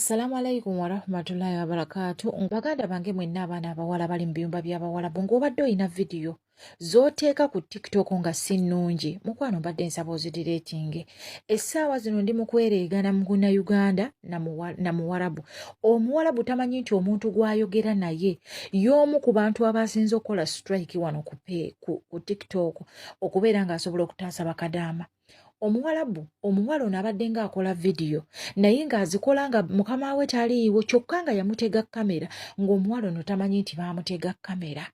Assalamu alaikum warahmatullahi wabarakatuh. Baganda bange mwenna abaana abawala bali mu biyumba by'abawalabu ng'obadde olina vidiyo z'oteeka ku TikTok nga si nnungi, mukwano mbadde nsaba ozidireetinge. Essaawa zino ndi mu kwereegana mu Uganda na Muwarabu. Omuwarabu tamanyi nti omuntu gw'ayogera naye y'omu ku bantu abasinze okukola strike wano ku TikTok okubeera ng'asobola okutaasa bakadaama. Omuwala ono abadde ng'akola vidiyo naye ng'azikola nga mukama we taliiwo, kyokka nga yamutega kamera ng'omuwala ono tamanyi nti baamutega kamera.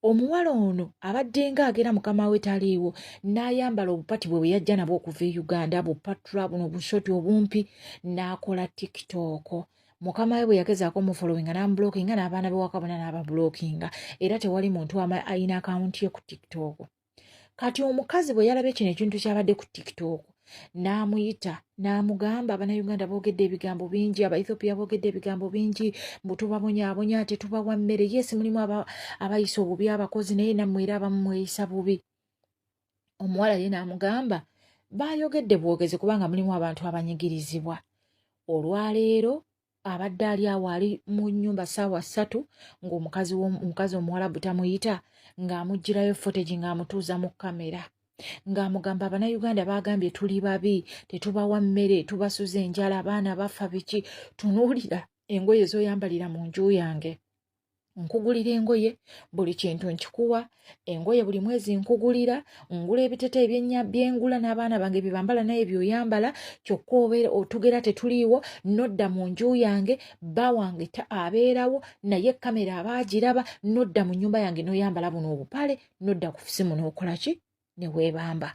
Omuwala ono abadde ng'agera mukama we taliiwo n'ayambala obupati bwe yajja nabwo okuva e Uganda, bupatula buno bushoti obumpi, n'akola TikTok. Mukama we bwe yagezaako omufolowinga n'amubulookinga n'abaana b'ewaka bonna n'ababulookinga, era tewali muntu alina akawunti ye ku TikTok. Kati omukazi bwe yalabye kino ekintu kyabadde ku TikTok n'amuyita n'amugamba Abannayuganda boogedde ebigambo bingi, Abaethiopia boogedde ebigambo bingi, mbu tubabonyaabonya, tetubawa mmere. Yes, mulimu abayisa obubi abakozi naye nammwe era abamu mweyisa bubi. Omuwala ye n'amugamba baayogedde bwogezi kubanga mulimu abantu abanyigirizibwa. Olwaleero abadde ali awo ali mu nnyumba ssaawa 3 ng'omukazi Omuwarabu tamuyita ng'amugirayo footage ng'amutuuza mu kamera ng'amugamba Abannayuganda baagambye tuli babi, tetubawa mmere, tubasuza enjala, abaana bafa biki, tunuulira engoye z'oyambalira mu nju yange. Nkugulira engoye, buli kintu nkikuwa, engoye buli mwezi nkugulira, ngula ebiteeteeyi byengula n'abaana bange bye bambala naye by'oyambala, kyokka obeera otugera tetuliiwo, nodda mu nju yange, bba wange abeerawo, naye kamera abaagiraba, nodda mu nnyumba yange n'oyambala buno obupale, nodda ku simu n'okola ki? Ne weebamba.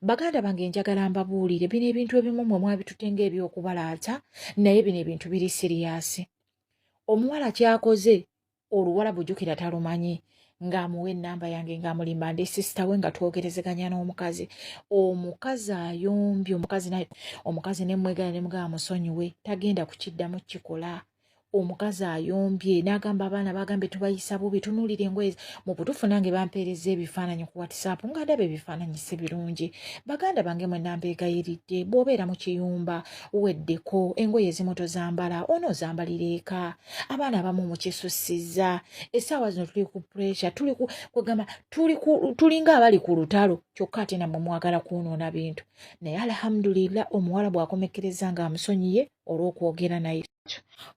Baganda bange njagala mbabuulire, bino ebintu ebimu mwe mwabitutenga eby'okubalaata, naye bino ebintu biri siriyasi. Omuwala ky'akoze, Oluwarabu jjukira talumanyi, ng'amuwa ennamba yange ng'amulimba ndi sisita we nga twogerezeganya n'omukazi. Omukazi ayombye, omukazi ne mwegala ne mugamba musonyiwe, tagenda kukiddamu kikola. Omukazi ayombye n'agamba abaana bagambye tubayisa bubi, tunuulira engoye. Mu butuufu nange bampeereza ebifaananyi ku WhatsApp nga ndaba ebifaananyi si birungi. Baganda bange mwenna mbeegayiridde, bw'obeera mu kiyumba weddeko engoye ezimu tozambala, onoozambalira eka. Abaana abamu mukisussizza. Essaawa zino tuli ku pressure, tulinga abali ku lutalo, kyokka ate nammwe mwagala kwonoona bintu. Naye alhamdulillah omuwala bw'akomekkereza ng'amusonyiye olw'okwogera naye.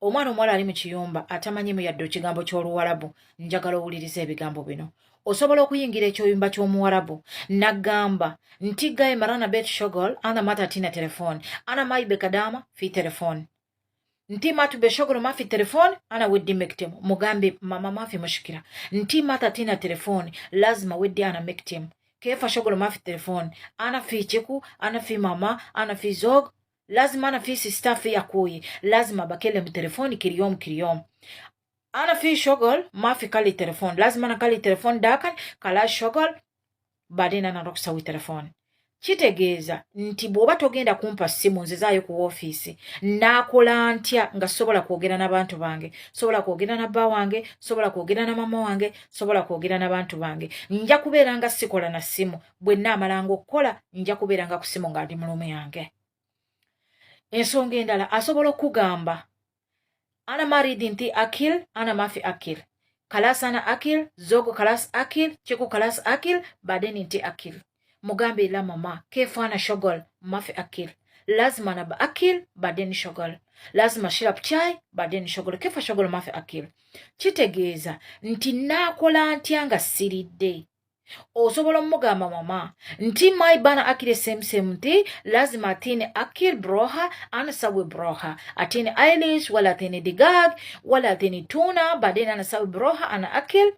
Omwana omuwala ali mu kiyumba atamanyimu yadde ekigambo ky'Oluwarabu, njagala owuliriza ebigambo bino. Osobola okuyingira eky'oyumba ky'Omuwarabu n'agamba nti gaye marana bet shogol ana mata tina telefone ana maibe kadama fi telefone nti matu be shogol ma fi telefone ana weddi mektemu mugambe mama ma fi mushkila nti mata tina telefone lazima weddi ana mektemu kefa shogol ma fi telefone ana fi chiku ana fi mama ana fi zog lazima ana fi sister fi akuyi lazima bakele mu telefoni kiriyom ana fi shogol ma fi kali telefoni lazima ana kali telefoni dakan kala shogol badina na roksa wi telefoni. Kitegeeza nti bw'oba togenda kumpa simu nzizaayo ku ofiisi naakola ntya nga sobola kwogera n'abantu bange, sobola kwogera na bba wange, sobola kwogera na mama wange, sobola kwogera n'abantu bange. Nja kubeera nga sikola na simu, bwe naamalanga okukola nja kubeera nga ku simu nga ndi mu lumu yange. Ensonga endala asobola okugamba ana maridi nti akil ana mafi akil kalas ana akil zogo kalas akil chiku kalas akil badeni nti akil mugambe la mama kefa ana shogol mafi akil lazima na ba akil badeni shogol lazima shirap chai badeni shogol kefa shogol mafi akil. Kitegeeza nti naakola ntya nga siridde. Osobola mugamba mama nti mai bana akile same nti lazima atine akil broha ana sawi broha atine eilish wala atine digag wala atine tuna badena ana sawi broha ana akil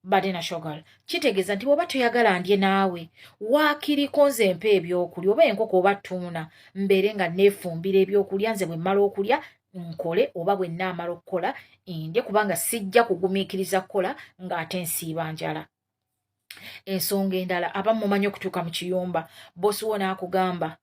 badena shogal. Kitegeeza nti bw'oba toyagala ndye naawe waakiriko nze mpa ebyokulya oba enkoko oba tuna mbeere nga neefumbira ebyokulya nze bwe mmala okulya nkole oba bwe nnaamala okukola ndye kubanga sijja kugumiikiriza kukola ng'ate nsiiba njala. Ensonga endala abamu mumanyi okutuuka mu kiyumba bosi wo n'akugamba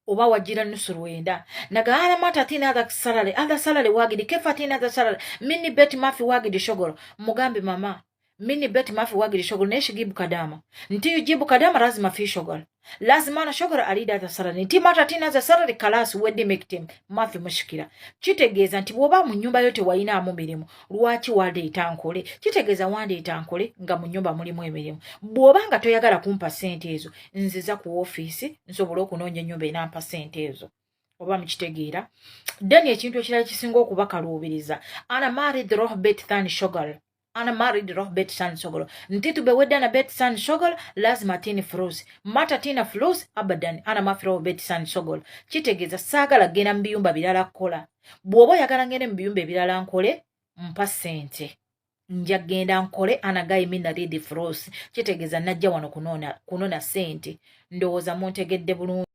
oba wajjira nusu lwenda nagala mata tina ada salale wagidi kefa tina ada salale mini beti mafi wagidi shogoro mugambe mama mini beti mafi wagidi shogoro neshigibu kadama nti yujibu kadama lazima fi shogoro lazima ana shogora alida za salary ntimata tina za salary kalasi wedde mektem mafi mushikira kitegeeza nti bwoba mu nyumba yote waina mu mirimu lwaki waleeta nkole kitegeeza wandeeta nkole nga mu nyumba mulimu emirimu bwoba nga toyagala kumpa sente ezo nziza ku office nsobola okunoonya ennyumba enampa sente ezo oba mukitegeera then ekintu ekirala kisinga okubakaluubiriza ana married rohbet than shogal ana married rohbet than shogal ntitu bewedda na bet than shogal lazima tini flus mata tina flus abadan ana mafi rohbet than shogal kitegeeza saagala genda mu biyumba birala kukola bw'oba oyagala ngende mu biyumba ebirala nkole mpa sente nja genda nkole anagayi mina ridi flus kitegeeza najja wano kunona sente ndowooza muntegedde bulungi